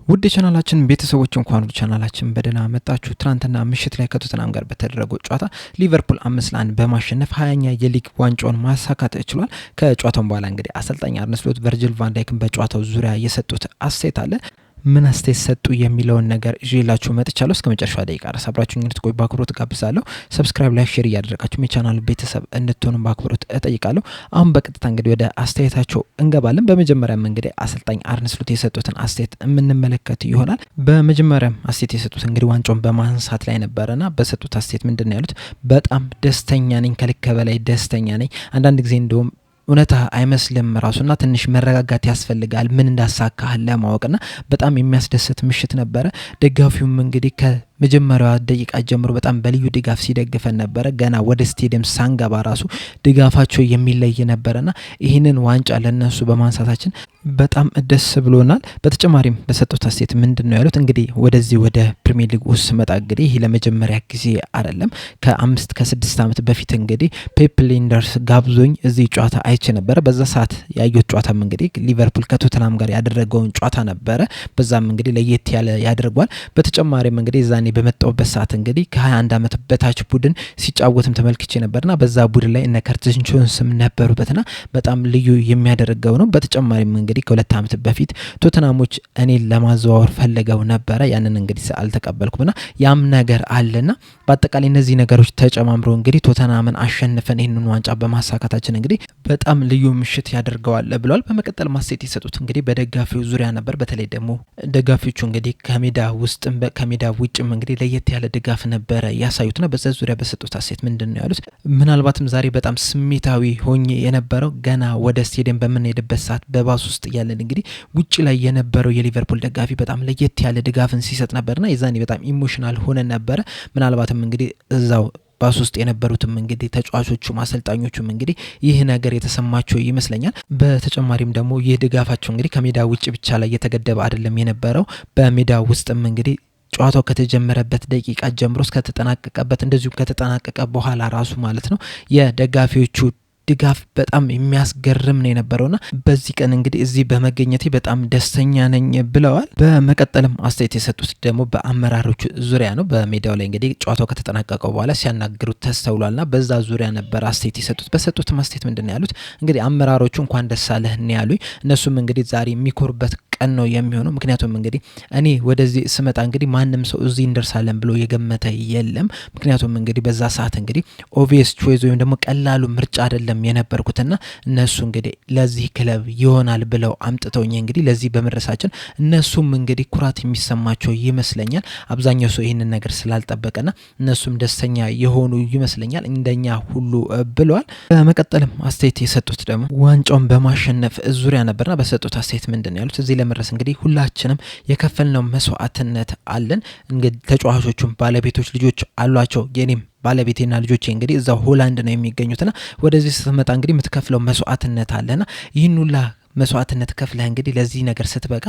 ውድ ቻናላችን ቤተሰቦች እንኳን ወደ ቻናላችን በደህና መጣችሁ። ትናንትና ምሽት ላይ ከቶተናም ጋር በተደረገው ጨዋታ ሊቨርፑል 5-1 በማሸነፍ 20ኛ የሊግ ዋንጫውን ማሳካት ችሏል። ከጨዋታው በኋላ እንግዲህ አሰልጣኝ አርነ ስሎት ቨርጂል ቫን ዳይክን በጨዋታው ዙሪያ የሰጡት አስተያየት አለ። ምን አስተያየት ሰጡ የሚለውን ነገር ይዤላችሁ መጥቻለሁ። እስከ መጨረሻው ደቂቃ ድረስ አብራችሁኝ እንድትቆዩ በአክብሮት ጋብዛለሁ። ሰብስክራይብ፣ ላይክ፣ ሼር እያደረጋችሁ የቻናሉ ቤተሰብ እንድትሆኑ በአክብሮት እጠይቃለሁ። አሁን በቀጥታ እንግዲህ ወደ አስተያየታቸው እንገባለን። በመጀመሪያም እንግዲህ አሰልጣኝ አርነ ስሎት የሰጡትን አስተያየት የምንመለከት ይሆናል። በመጀመሪያም አስተያየት የሰጡት እንግዲህ ዋንጫውን በማንሳት ላይ ነበረና በሰጡት አስተያየት ምንድን ነው ያሉት? በጣም ደስተኛ ነኝ፣ ከልክ በላይ ደስተኛ ነኝ። አንዳንድ ጊዜ እንደውም እውነታ አይመስልም ራሱና ትንሽ መረጋጋት ያስፈልጋል ምን እንዳሳካህ ለማወቅና በጣም የሚያስደስት ምሽት ነበረ። ደጋፊውም እንግዲህ ከመጀመሪያዋ ደቂቃ ጀምሮ በጣም በልዩ ድጋፍ ሲደግፈን ነበረ። ገና ወደ ስቴዲየም ሳንገባ ራሱ ድጋፋቸው የሚለይ ነበረና ይህንን ዋንጫ ለነሱ በማንሳታችን በጣም ደስ ብሎናል። በተጨማሪም በሰጡት አስተያየት ምንድን ነው ያሉት? እንግዲህ ወደዚህ ወደ ፕሪሚየር ሊግ ውስጥ መጣ እንግዲህ ይህ ለመጀመሪያ ጊዜ አይደለም። ከ5-6 ዓመት በፊት እንግዲህ ፔፕ ሊንደርስ ጋብዞኝ እዚህ ጨዋታ አይቼ ነበረ። በዛ ሰዓት ያየሁት ጨዋታም እንግዲህ ሊቨርፑል ከቶተናም ጋር ያደረገውን ጨዋታ ነበረ። በዛም እንግዲህ ለየት ያለ ያደርጓል። በተጨማሪም እንግዲህ ዛኔ በመጣውበት ሰዓት እንግዲህ ከ21 ዓመት በታች ቡድን ሲጫወትም ተመልክቼ ነበርና በዛ ቡድን ላይ እነ ከርቲስ ጆንስም ነበሩበትና በጣም ልዩ የሚያደርገው ነው። በተጨማሪም እንግዲህ ከ2 ዓመት በፊት ቶተናሞች እኔን ለማዘዋወር ፈለገው ነበረ። ያንን እንግዲህ አልተቀበልኩምና ያም ነገር አለና በአጠቃላይ እነዚህ ነገሮች ተጨማምሮ እንግዲህ ቶተናምን አሸንፈን ይህንን ዋንጫ በማሳካታችን እንግዲህ በጣም ልዩ ምሽት ያደርገዋል ብለዋል። በመቀጠል ማስተያየት የሰጡት እንግዲህ በደጋፊው ዙሪያ ነበር። በተለይ ደግሞ ደጋፊዎቹ እንግዲህ ከሜዳ ውስጥም ከሜዳ ውጭም እንግዲህ ለየት ያለ ድጋፍ ነበረ ያሳዩትና በዛ ዙሪያ በሰጡት አስተያየት ምንድን ነው ያሉት? ምናልባትም ዛሬ በጣም ስሜታዊ ሆኜ የነበረው ገና ወደ ስቴዲየም በምንሄድበት ሰዓት በባስ ውስጥ ያለን እንግዲህ ውጭ ላይ የነበረው የሊቨርፑል ደጋፊ በጣም ለየት ያለ ድጋፍን ሲሰጥ ነበርና የዛኔ በጣም ኢሞሽናል ሆነን ነበረ። ምናልባትም እንግዲህ እዛው ባስ ውስጥ የነበሩትም እንግዲህ ተጫዋቾቹም አሰልጣኞቹም እንግዲህ ይህ ነገር የተሰማቸው ይመስለኛል። በተጨማሪም ደግሞ ይህ ድጋፋቸው እንግዲህ ከሜዳ ውጭ ብቻ ላይ የተገደበ አይደለም የነበረው። በሜዳ ውስጥም እንግዲህ ጨዋታው ከተጀመረበት ደቂቃ ጀምሮ እስከተጠናቀቀበት እንደዚሁም ከተጠናቀቀ በኋላ ራሱ ማለት ነው የደጋፊዎቹ ድጋፍ በጣም የሚያስገርም ነው የነበረውና በዚህ ቀን እንግዲህ እዚህ በመገኘቴ በጣም ደስተኛ ነኝ ብለዋል። በመቀጠልም አስተያየት የሰጡት ደግሞ በአመራሮቹ ዙሪያ ነው። በሜዳው ላይ እንግዲህ ጨዋታው ከተጠናቀቀው በኋላ ሲያናግሩት ተስተውሏልና በዛ ዙሪያ ነበር አስተያየት የሰጡት። በሰጡት አስተያየት ምንድን ነው ያሉት? እንግዲህ አመራሮቹ እንኳን ደስ አለህ ነው ያሉኝ። እነሱም እንግዲህ ዛሬ የሚኮሩበት ቀን ነው የሚሆነው። ምክንያቱም እንግዲህ እኔ ወደዚህ ስመጣ እንግዲህ ማንም ሰው እዚህ እንደርሳለን ብሎ የገመተ የለም። ምክንያቱም እንግዲህ በዛ ሰዓት እንግዲህ ኦብቪየስ ቾይዝ ወይም ደግሞ ቀላሉ ምርጫ አይደለም የነበርኩትና እነሱ እንግዲህ ለዚህ ክለብ ይሆናል ብለው አምጥተውኝ እንግዲህ ለዚህ በመድረሳችን እነሱም እንግዲህ ኩራት የሚሰማቸው ይመስለኛል። አብዛኛው ሰው ይህንን ነገር ስላልጠበቀና እነሱም ደስተኛ የሆኑ ይመስለኛል እንደኛ ሁሉ ብለዋል። በመቀጠልም አስተያየት የሰጡት ደግሞ ዋንጫውን በማሸነፍ ዙሪያ ነበርና በሰጡት አስተያየት ምንድን ነው ያሉት? እዚህ ለመድረስ እንግዲህ ሁላችንም የከፈልነው መስዋዕትነት አለን። እንግዲህ ተጫዋቾቹም ባለቤቶች ልጆች አሏቸው። የኔም ባለቤቴና ልጆቼ እንግዲህ እዛው ሆላንድ ነው የሚገኙትና ወደዚህ ስትመጣ እንግዲህ የምትከፍለው መስዋዕትነት አለና ይህን ሁላ መስዋዕትነት ከፍለህ እንግዲህ ለዚህ ነገር ስትበቃ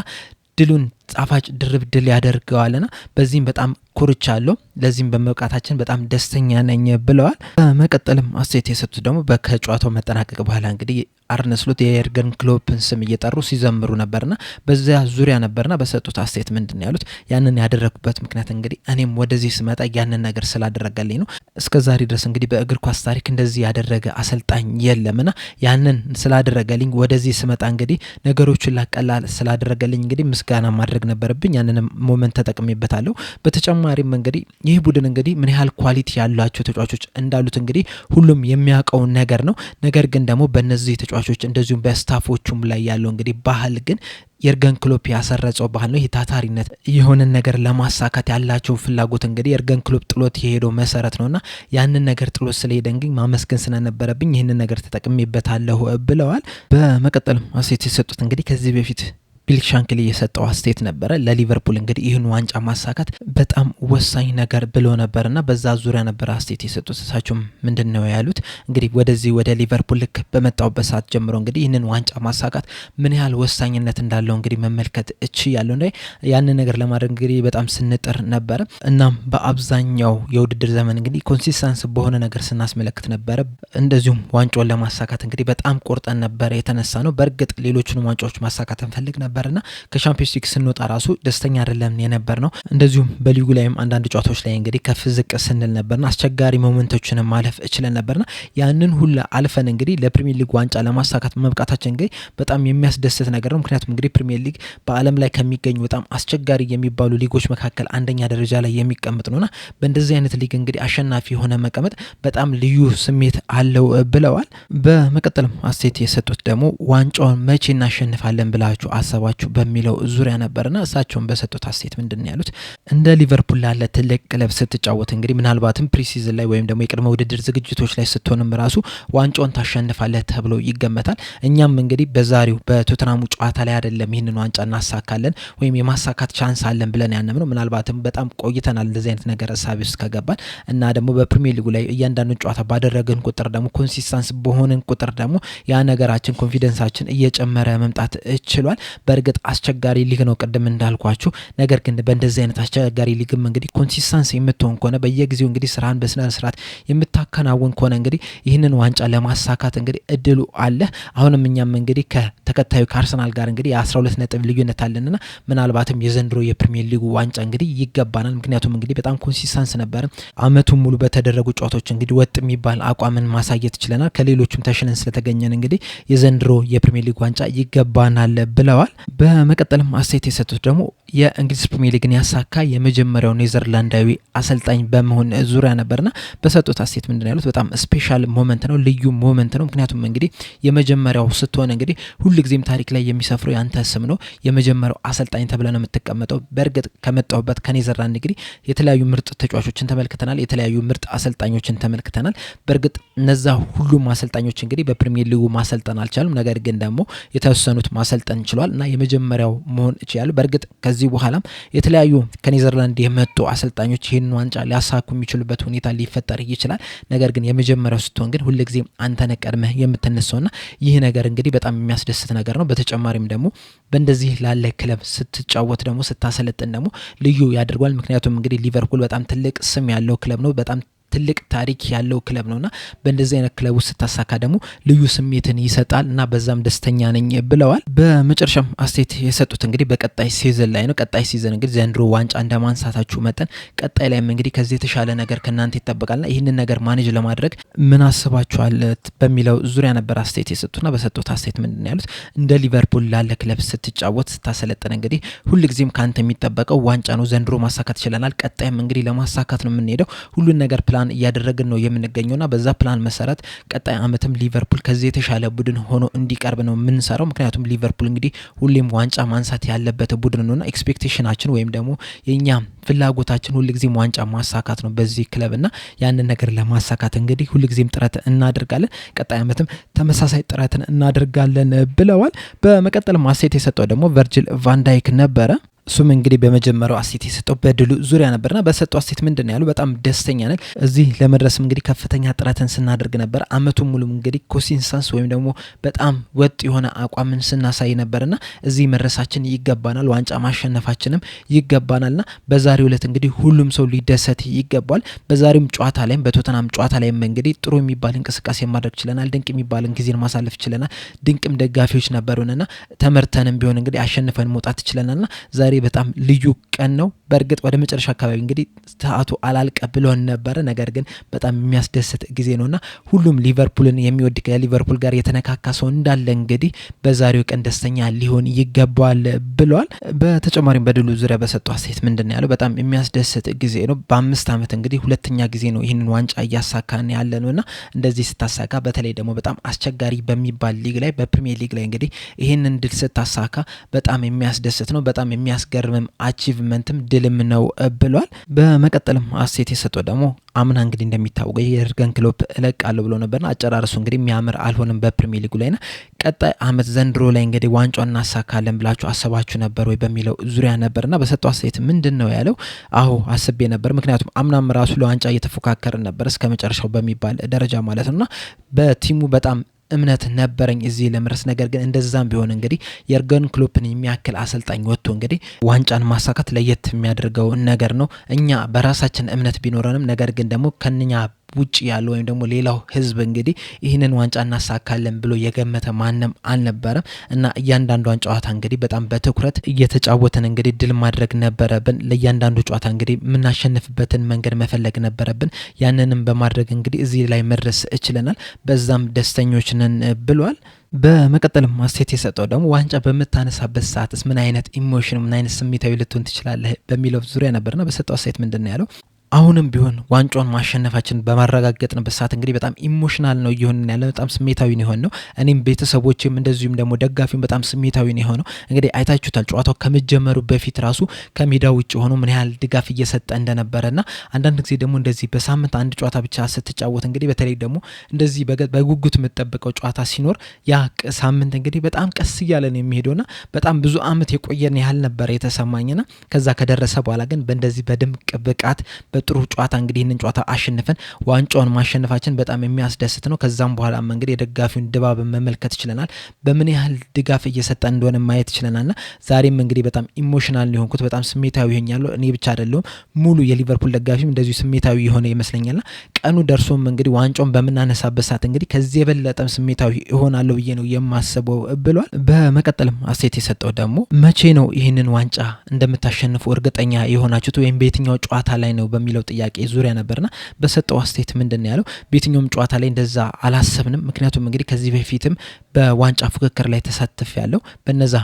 ድሉን ጣፋጭ ድርብ ድል ያደርገዋልና በዚህም በጣም ኮርቻለሁ። ለዚህም በመብቃታችን በጣም ደስተኛ ነኝ ብለዋል። በመቀጠልም አስተያየት የሰጡት ደግሞ ከጨዋታው መጠናቀቅ በኋላ እንግዲህ አርነ ስሎት የኤርገን ክሎፕን ስም እየጠሩ ሲዘምሩ ነበርና በዚያ ዙሪያ ነበርና በሰጡት አስተያየት ምንድን ነው ያሉት? ያንን ያደረኩበት ምክንያት እንግዲህ እኔም ወደዚህ ስመጣ ያንን ነገር ስላደረገልኝ ነው። እስከዛሬ ድረስ እንግዲህ በእግር ኳስ ታሪክ እንደዚህ ያደረገ አሰልጣኝ የለምና ያንን ስላደረገልኝ ወደዚህ ስመጣ እንግዲህ ነገሮችን ላቀላል ስላደረገልኝ እንግዲህ ምስጋና ማድረግ ነበረብኝ። ያንንም ሞመንት ተጠቅሜበታለሁ። በተጨማሪም እንግዲህ ይህ ቡድን እንግዲህ ምን ያህል ኳሊቲ ያላቸው ተጫዋቾች እንዳሉት እንግዲህ ሁሉም የሚያውቀው ነገር ነው። ነገር ግን ደግሞ በእነዚህ ተጫዋቾች እንደዚሁም በስታፎቹም ላይ ያለው እንግዲህ ባህል ግን የርገን ክሎፕ ያሰረጸው ባህል ነው። ይህ ታታሪነት የሆነን ነገር ለማሳካት ያላቸው ፍላጎት እንግዲህ የርገን ክሎፕ ጥሎት የሄደው መሰረት ነውና ያንን ነገር ጥሎት ስለሄደ እንግዲህ ማመስገን ስለነበረብኝ ይህንን ነገር ተጠቅሜበታለሁ ብለዋል። በመቀጠልም አስተያየት የሰጡት እንግዲህ ከዚህ በፊት ቢል ሻንክሊ የሰጠው አስተያየት ነበረ። ለሊቨርፑል እንግዲህ ይህን ዋንጫ ማሳካት በጣም ወሳኝ ነገር ብሎ ነበርና በዛ ዙሪያ ነበር አስተያየት የሰጡት። እሳቸውም ምንድን ነው ያሉት? እንግዲህ ወደዚህ ወደ ሊቨርፑል ልክ በመጣውበት ሰዓት ጀምሮ እንግዲህ ይህንን ዋንጫ ማሳካት ምን ያህል ወሳኝነት እንዳለው እንግዲህ መመልከት እችላለሁ። እንደ ያንን ነገር ለማድረግ እንግዲህ በጣም ስንጥር ነበረ። እናም በአብዛኛው የውድድር ዘመን እንግዲህ ኮንሲስተንስ በሆነ ነገር ስናስመለክት ነበረ። እንደዚሁም ዋንጫውን ለማሳካት እንግዲህ በጣም ቆርጠን ነበረ የተነሳ ነው። በእርግጥ ሌሎቹንም ዋንጫዎች ማሳካት እንፈልግ ነበር ነበርና ከሻምፒዮንስ ሊግ ስንወጣ ራሱ ደስተኛ አይደለም የነበርነው። እንደዚሁም በሊጉ ላይም አንዳንድ ጨዋታዎች ላይ እንግዲህ ከፍ ዝቅ ስንል ነበርና አስቸጋሪ ሞመንቶችን ማለፍ እችለን ነበርና ያንን ሁሉ አልፈን እንግዲህ ለፕሪሚየር ሊግ ዋንጫ ለማሳካት መብቃታችን እንግዲህ በጣም የሚያስደስት ነገር ነው። ምክንያቱም እንግዲህ ፕሪሚየር ሊግ በዓለም ላይ ከሚገኙ በጣም አስቸጋሪ የሚባሉ ሊጎች መካከል አንደኛ ደረጃ ላይ የሚቀመጥ ነውና በእንደዚህ አይነት ሊግ እንግዲህ አሸናፊ የሆነ መቀመጥ በጣም ልዩ ስሜት አለው ብለዋል። በመቀጠልም አስተያየት የሰጡት ደግሞ ዋንጫውን መቼ እናሸንፋለን ብላችሁ አሰባችሁ በሚለው ዙሪያ ነበርና እሳቸውን በሰጡት አስተያየት ምንድን ያሉት እንደ ሊቨርፑል ላለ ትልቅ ክለብ ስትጫወት እንግዲህ ምናልባትም ፕሪሲዝን ላይ ወይም ደግሞ የቅድመ ውድድር ዝግጅቶች ላይ ስትሆንም ራሱ ዋንጫውን ታሸንፋለህ ተብሎ ይገመታል። እኛም እንግዲህ በዛሬው በቶተናሙ ጨዋታ ላይ አይደለም ይህንን ዋንጫ እናሳካለን ወይም የማሳካት ቻንስ አለን ብለን ያነምነው ምናልባትም በጣም ቆይተናል እንደዚህ አይነት ነገር ሀሳብ ውስጥ ከገባን እና ደግሞ በፕሪሚየር ሊጉ ላይ እያንዳንዱ ጨዋታ ባደረገን ቁጥር ደግሞ ኮንሲስተንስ በሆነን ቁጥር ደግሞ ያ ነገራችን ኮንፊደንሳችን እየጨመረ መምጣት ችሏል። በእርግጥ አስቸጋሪ ሊግ ነው ቅድም እንዳልኳችሁ። ነገር ግን በእንደዚህ አይነት አስቸጋሪ ሊግም እንግዲህ ኮንሲስተንስ የምትሆን ከሆነ በየጊዜው እንግዲህ ስራን በስነ ስርዓት የምታከናውን ከሆነ እንግዲህ ይህንን ዋንጫ ለማሳካት እንግዲህ እድሉ አለ። አሁንም እኛም እንግዲህ ከተከታዩ ከአርሰናል ጋር እንግዲህ የ12 ነጥብ ልዩነት አለንና ምናልባትም የዘንድሮ የፕሪሚየር ሊጉ ዋንጫ እንግዲህ ይገባናል። ምክንያቱም እንግዲህ በጣም ኮንሲስተንስ ነበር። አመቱን ሙሉ በተደረጉ ጨዋታዎች እንግዲህ ወጥ የሚባል አቋምን ማሳየት ችለናል። ከሌሎችም ተሽለን ስለተገኘን እንግዲህ የዘንድሮ የፕሪሚየር ሊግ ዋንጫ ይገባናል ብለዋል። በመቀጠልም አስተያየት የሰጡት ደግሞ የእንግሊዝ ፕሪሚየር ሊግን ያሳካ የመጀመሪያው ኔዘርላንዳዊ አሰልጣኝ በመሆን ዙሪያ ነበርና በሰጡት አስተያየት ምንድን ያሉት በጣም ስፔሻል ሞመንት ነው፣ ልዩ ሞመንት ነው። ምክንያቱም እንግዲህ የመጀመሪያው ስትሆን እንግዲህ ሁልጊዜም ታሪክ ላይ የሚሰፍረው ያንተ ስም ነው። የመጀመሪያው አሰልጣኝ ተብለ ነው የምትቀመጠው። በእርግጥ ከመጣሁበት ከኔዘርላንድ እንግዲህ የተለያዩ ምርጥ ተጫዋቾችን ተመልክተናል፣ የተለያዩ ምርጥ አሰልጣኞችን ተመልክተናል። በእርግጥ እነዛ ሁሉም አሰልጣኞች እንግዲህ በፕሪሚየር ሊጉ ማሰልጠን አልቻሉም። ነገር ግን ደግሞ የተወሰኑት ማሰልጠን ችሏል እና የመጀመሪያው መሆን ይችላሉ። በእርግጥ ከዚህ በኋላም የተለያዩ ከኔዘርላንድ የመጡ አሰልጣኞች ይህንን ዋንጫ ሊያሳኩ የሚችሉበት ሁኔታ ሊፈጠር ይችላል። ነገር ግን የመጀመሪያው ስትሆን ግን ሁልጊዜም አንተነ ቀድመህ የምትነሳውና ይህ ነገር እንግዲህ በጣም የሚያስደስት ነገር ነው። በተጨማሪም ደግሞ በእንደዚህ ላለ ክለብ ስትጫወት ደግሞ ስታሰለጥን ደግሞ ልዩ ያደርጓል። ምክንያቱም እንግዲህ ሊቨርፑል በጣም ትልቅ ስም ያለው ክለብ ነው። በጣም ትልቅ ታሪክ ያለው ክለብ ነውና በእንደዚህ አይነት ክለብ ውስጥ ስታሳካ ደግሞ ልዩ ስሜትን ይሰጣል እና በዛም ደስተኛ ነኝ ብለዋል። በመጨረሻም አስተያየት የሰጡት እንግዲህ በቀጣይ ሲዝን ላይ ነው። ቀጣይ ሲዝን እንግዲህ ዘንድሮ ዋንጫ እንደማንሳታችሁ መጠን ቀጣይ ላይም እንግዲህ ከዚህ የተሻለ ነገር ከእናንተ ይጠበቃልና ይህንን ነገር ማኔጅ ለማድረግ ምን አስባችኋል በሚለው ዙሪያ ነበር አስተያየት የሰጡትና በሰጡት አስተያየት ምንድን ያሉት እንደ ሊቨርፑል ላለ ክለብ ስትጫወት ስታሰለጥን እንግዲህ ሁልጊዜም ካንተ የሚጠበቀው ዋንጫ ነው። ዘንድሮ ማሳካት ይችላል። ቀጣይም እንግዲህ ለማሳካት ነው የምንሄደው። ሁሉን ነገር ፕላን እያደረግን ነው የምንገኘውና በዛ ፕላን መሰረት ቀጣይ አመትም ሊቨርፑል ከዚህ የተሻለ ቡድን ሆኖ እንዲቀርብ ነው የምንሰራው። ምክንያቱም ሊቨርፑል እንግዲህ ሁሌም ዋንጫ ማንሳት ያለበት ቡድን ነውና ኤክስፔክቴሽናችን ወይም ደግሞ የኛ ፍላጎታችን ሁልጊዜም ዋንጫ ማሳካት ነው በዚህ ክለብና ያንን ነገር ለማሳካት እንግዲህ ሁልጊዜም ጥረት እናደርጋለን። ቀጣይ አመትም ተመሳሳይ ጥረትን እናደርጋለን ብለዋል። በመቀጠል አስተያየት የሰጠው ደግሞ ቨርጂል ቫን ዳይክ ነበረ። እሱም እንግዲህ በመጀመሪያው አስተያየት የሰጠው በድሉ ዙሪያ ነበርና በሰጠው አስተያየት ምንድን ነው ያሉ በጣም ደስተኛ ነን። እዚህ ለመድረስም እንግዲህ ከፍተኛ ጥረትን ስናደርግ ነበር። አመቱን ሙሉ እንግዲህ ኮንሲስተንስ ወይም ደግሞ በጣም ወጥ የሆነ አቋምን ስናሳይ ነበርና እዚህ መድረሳችን ይገባናል፣ ዋንጫ ማሸነፋችንም ይገባናልና በዛሬው ዕለት እንግዲህ ሁሉም ሰው ሊደሰት ይገባል። በዛሬውም ጨዋታ ላይም በቶተናም ጨዋታ ላይም እንግዲህ ጥሩ የሚባል እንቅስቃሴ ማድረግ ችለናል። ድንቅ የሚባልን ጊዜን ማሳለፍ ችለናል። ድንቅም ደጋፊዎች ነበሩንና ተመርተንም ቢሆን እንግዲህ አሸንፈን መውጣት ችለናልና ዛሬ በጣም ልዩ ቀን ነው። በእርግጥ ወደ መጨረሻ አካባቢ እንግዲህ ሰዓቱ አላልቀ ብሎን ነበረ። ነገር ግን በጣም የሚያስደስት ጊዜ ነውና ሁሉም ሊቨርፑልን የሚወድ ከሊቨርፑል ጋር የተነካካ ሰው እንዳለ እንግዲህ በዛሬው ቀን ደስተኛ ሊሆን ይገባዋል ብለዋል። በተጨማሪም በድሉ ዙሪያ በሰጠው አስተያየት ምንድን ያለው በጣም የሚያስደስት ጊዜ ነው። በ5 አመት እንግዲህ ሁለተኛ ጊዜ ነው ይህንን ዋንጫ እያሳካን ያለ ነውና እንደዚህ ስታሳካ በተለይ ደግሞ በጣም አስቸጋሪ በሚባል ሊግ ላይ በፕሪሚየር ሊግ ላይ እንግዲህ ይህንን ድል ስታሳካ በጣም የሚያስደስት ነው። በጣም የሚያስገርምም አቺቭመንትም ድልም ነው ብሏል። በመቀጠልም አስተያየት የሰጠው ደግሞ አምና እንግዲህ እንደሚታወቀው የርገን ክሎፕ እለቃለሁ ብሎ ነበርና አጨራረሱ እንግዲህ የሚያምር አልሆነም በፕሪሚየር ሊጉ ላይና ቀጣይ አመት ዘንድሮ ላይ እንግዲህ ዋንጫውን እናሳካለን ብላችሁ አሰባችሁ ነበር ወይ በሚለው ዙሪያ ነበርና በሰጠው አስተያየት ምንድን ነው ያለው? አዎ አስቤ ነበር። ምክንያቱም አምናም ራሱ ለዋንጫ እየተፎካከርን ነበር እስከ መጨረሻው በሚባል ደረጃ ማለት ነውና በቲሙ በጣም እምነት ነበረኝ እዚህ ለመድረስ። ነገር ግን እንደዛም ቢሆን እንግዲህ የርገን ክሎፕን የሚያክል አሰልጣኝ ወጥቶ እንግዲህ ዋንጫን ማሳካት ለየት የሚያደርገው ነገር ነው። እኛ በራሳችን እምነት ቢኖረንም ነገር ግን ደግሞ ከኛ ውጭ ያለው ወይም ደግሞ ሌላው ህዝብ እንግዲህ ይህንን ዋንጫ እናሳካለን ብሎ የገመተ ማንም አልነበረም እና እያንዳንዷን ጨዋታ እንግዲህ በጣም በትኩረት እየተጫወትን እንግዲህ ድል ማድረግ ነበረብን። ለእያንዳንዱ ጨዋታ እንግዲህ የምናሸንፍበትን መንገድ መፈለግ ነበረብን። ያንንም በማድረግ እንግዲህ እዚህ ላይ መድረስ እችለናል። በዛም ደስተኞች ነን ብሏል። በመቀጠልም አስተያየት የሰጠው ደግሞ ዋንጫ በምታነሳበት ሰዓትስ ምን አይነት ኢሞሽን ምን አይነት ስሜታዊ ልትሆን ትችላለህ በሚለው ዙሪያ ነበርና በሰጠው አስተያየት ምንድን ነው ያለው? አሁንም ቢሆን ዋንጫውን ማሸነፋችን በማረጋገጥንበት ሰዓት እንግዲህ በጣም ኢሞሽናል ነው እየሆንን ያለ በጣም ስሜታዊ ነው የሆነው። እኔም ቤተሰቦችም እንደዚሁም ደግሞ ደጋፊም በጣም ስሜታዊ ነው የሆነው። እንግዲህ አይታችሁታል ጨዋታው ከመጀመሩ በፊት ራሱ ከሜዳው ውጭ ሆኖ ምን ያህል ድጋፍ እየሰጠ እንደነበረና አንዳንድ ጊዜ ደግሞ እንደዚህ በሳምንት አንድ ጨዋታ ብቻ ስትጫወት እንግዲህ በተለይ ደግሞ እንደዚህ በጉጉት የምትጠብቀው ጨዋታ ሲኖር ያ ሳምንት እንግዲህ በጣም ቀስ እያለ ነው የሚሄደውና በጣም ብዙ አመት የቆየን ያህል ነበር የተሰማኝና ከዛ ከደረሰ በኋላ ግን በእንደዚህ በድምቅ ብቃት ጥሩ ጨዋታ እንግዲህ ይህንን ጨዋታ አሸንፈን ዋንጫውን ማሸነፋችን በጣም የሚያስደስት ነው። ከዛም በኋላ እንግዲህ የደጋፊውን ድባብ መመልከት ይችላል። በምን ያህል ድጋፍ እየሰጠ እንደሆነ ማየት ይችላልና ዛሬም እንግዲህ በጣም ኢሞሽናል ነው ሆንኩት። በጣም ስሜታዊ ሆኛለሁ። እኔ ብቻ አይደለሁም ሙሉ የሊቨርፑል ደጋፊም እንደዚሁ ስሜታዊ የሆነ ይመስለኛልና ቀኑ ደርሶም እንግዲህ ዋንጫውን በመናነሳበት ሰዓት እንግዲህ ከዚህ የበለጠም ስሜታዊ እሆናለሁ ብዬ ነው የማስበው ብሏል። በመቀጠልም አስተያየት የሰጠው ደግሞ መቼ ነው ይህንን ዋንጫ እንደምታሸንፉ እርግጠኛ የሆናችሁት ወይም በየትኛው ጨዋታ ላይ ነው በሚለው ጥያቄ ዙሪያ ነበርና በሰጠው አስተያየት ምንድን ያለው በየትኛውም ጨዋታ ላይ እንደዛ አላሰብንም። ምክንያቱም እንግዲህ ከዚህ በፊትም በዋንጫ ፉክክር ላይ ተሳትፍ ያለው በነዛ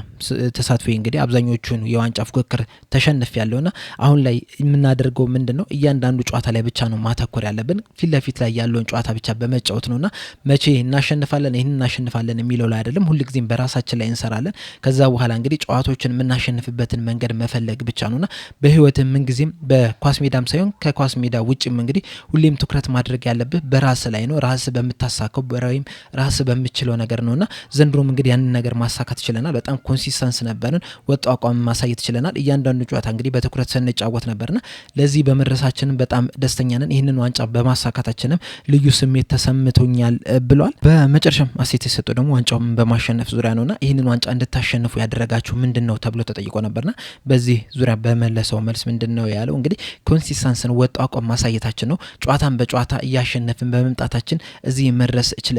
ተሳትፎ እንግዲህ አብዛኞቹን የዋንጫ ፉክክር ተሸንፍ ያለውና አሁን ላይ የምናደርገው ምንድነው እያንዳንዱ ጨዋታ ላይ ብቻ ነው ማተኮር ያለብን። ፊት ለፊት ላይ ያለውን ጨዋታ ብቻ በመጫወት ነውና መቼ እናሸንፋለን ይሄን እናሸንፋለን የሚለው ላይ አይደለም። ሁልጊዜም በራሳችን ላይ እንሰራለን። ከዛ በኋላ እንግዲህ ጨዋታዎችን የምናሸንፍበትን መንገድ መፈለግ ብቻ ነውና በህይወትም ምን ጊዜም በኳስ ሜዳም ሳይሆን ከኳስ ሜዳ ውጭም እንግዲህ ሁሌም ትኩረት ማድረግ ያለብህ በራስ ላይ ነው። ራስ በምታሳካው ወይም ራስ በምችለው ነገር ነውና ዘንድሮም እንግዲህ ያንን ነገር ማሳካት ይችላልናል። በጣም ኮንሲስተንስ ነበርን። ወጥ አቋም ማሳየት ይችላልናል። እያንዳንዱ ጨዋታ እንግዲህ በትኩረት ስንጫወት ነበርና ለዚህ በመድረሳችንም በጣም ደስተኛ ነን። ይህንን ዋንጫ በማሳካታችንም ልዩ ስሜት ተሰምቶኛል ብሏል። በመጨረሻም አስተያየት የሰጠው ደግሞ ዋንጫውን በማሸነፍ ዙሪያ ነውና ይህንን ዋንጫ እንድታሸንፉ ያደረጋችሁ ምንድነው ተብሎ ተጠይቆ ነበርና በዚህ ዙሪያ በመለሰው መልስ ምንድነው ያለው እንግዲህ ኮንሲስተንስን ወጥ አቋም ማሳየታችን ነው። ጨዋታን በጨዋታ እያሸነፍን በመምጣታችን እዚህ መድረስ ይችላል።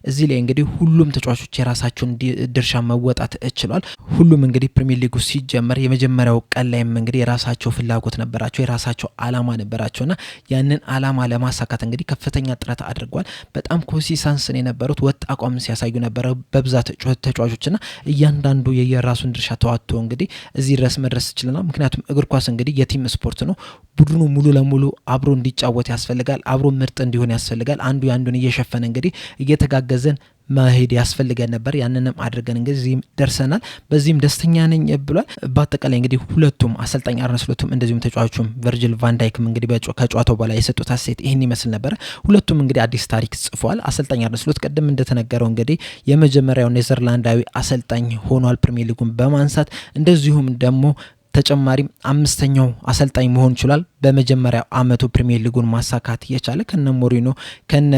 እዚህ ላይ እንግዲህ ሁሉም ተጫዋቾች የራሳቸውን ድርሻ መወጣት ይችላል። ሁሉም እንግዲህ ፕሪሚየር ሊጉ ሲጀመር የመጀመሪያው ቀን ላይም እንግዲህ የራሳቸው ፍላጎት ነበራቸው፣ የራሳቸው አላማ ነበራቸውና ያንን አላማ ለማሳካት እንግዲህ ከፍተኛ ጥረት አድርጓል። በጣም ኮንሲስተንስን የነበሩት ወጥ አቋም ሲያሳዩ ነበር በብዛት ተጫዋቾችና እያንዳንዱ የራሱን ድርሻ ተዋጥቶ እንግዲህ እዚህ ድረስ መድረስ ይችላል። ምክንያቱም እግር ኳስ እንግዲህ የቲም ስፖርት ነው። ቡድኑ ሙሉ ለሙሉ አብሮ እንዲጫወት ያስፈልጋል። አብሮ ምርጥ እንዲሆን ያስፈልጋል። አንዱ ያንዱን እየሸፈነ እንግዲህ እየተጋገዘን መሄድ ያስፈልገን ነበር። ያንንም አድርገን እንግዲህ ደርሰናል። በዚህም ደስተኛ ነኝ ብሏል። በአጠቃላይ እንግዲህ ሁለቱም አሰልጣኝ አርነ ስሎትም እንደዚሁም ተጫዋቹም ቨርጂል ቫን ዳይክም እንግዲህ ከጨዋታው በኋላ የሰጡት አስተያየት ይህን ይመስል ነበር። ሁለቱም እንግዲህ አዲስ ታሪክ ጽፏል። አሰልጣኝ አርነ ስሎት ቀደም እንደተነገረው እንግዲህ የመጀመሪያው ኔዘርላንዳዊ አሰልጣኝ ሆኗል ፕሪሚየር ሊጉን በማንሳት እንደዚሁም ደግሞ ተጨማሪም አምስተኛው አሰልጣኝ መሆን ይችላል። በመጀመሪያው አመቱ ፕሪሚየር ሊጉን ማሳካት የቻለ ከነ ሞሪኖ ከነ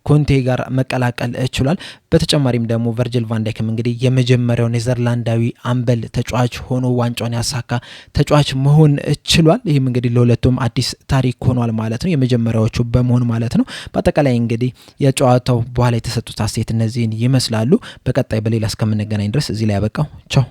ኮንቴ ጋር መቀላቀል ችሏል። በተጨማሪም ደግሞ ቨርጂል ቫን ዳይክም እንግዲህ የመጀመሪያው ኔዘርላንዳዊ አምበል ተጫዋች ሆኖ ዋንጫውን ያሳካ ተጫዋች መሆን ችሏል። ይህም እንግዲህ ለሁለቱም አዲስ ታሪክ ሆኗል ማለት ነው፣ የመጀመሪያዎቹ በመሆን ማለት ነው። በአጠቃላይ እንግዲህ የጨዋታው በኋላ የተሰጡት አስተያየት እነዚህን ይመስላሉ። በቀጣይ በሌላ እስከምንገናኝ ድረስ እዚህ ላይ ያበቃው። ቻው።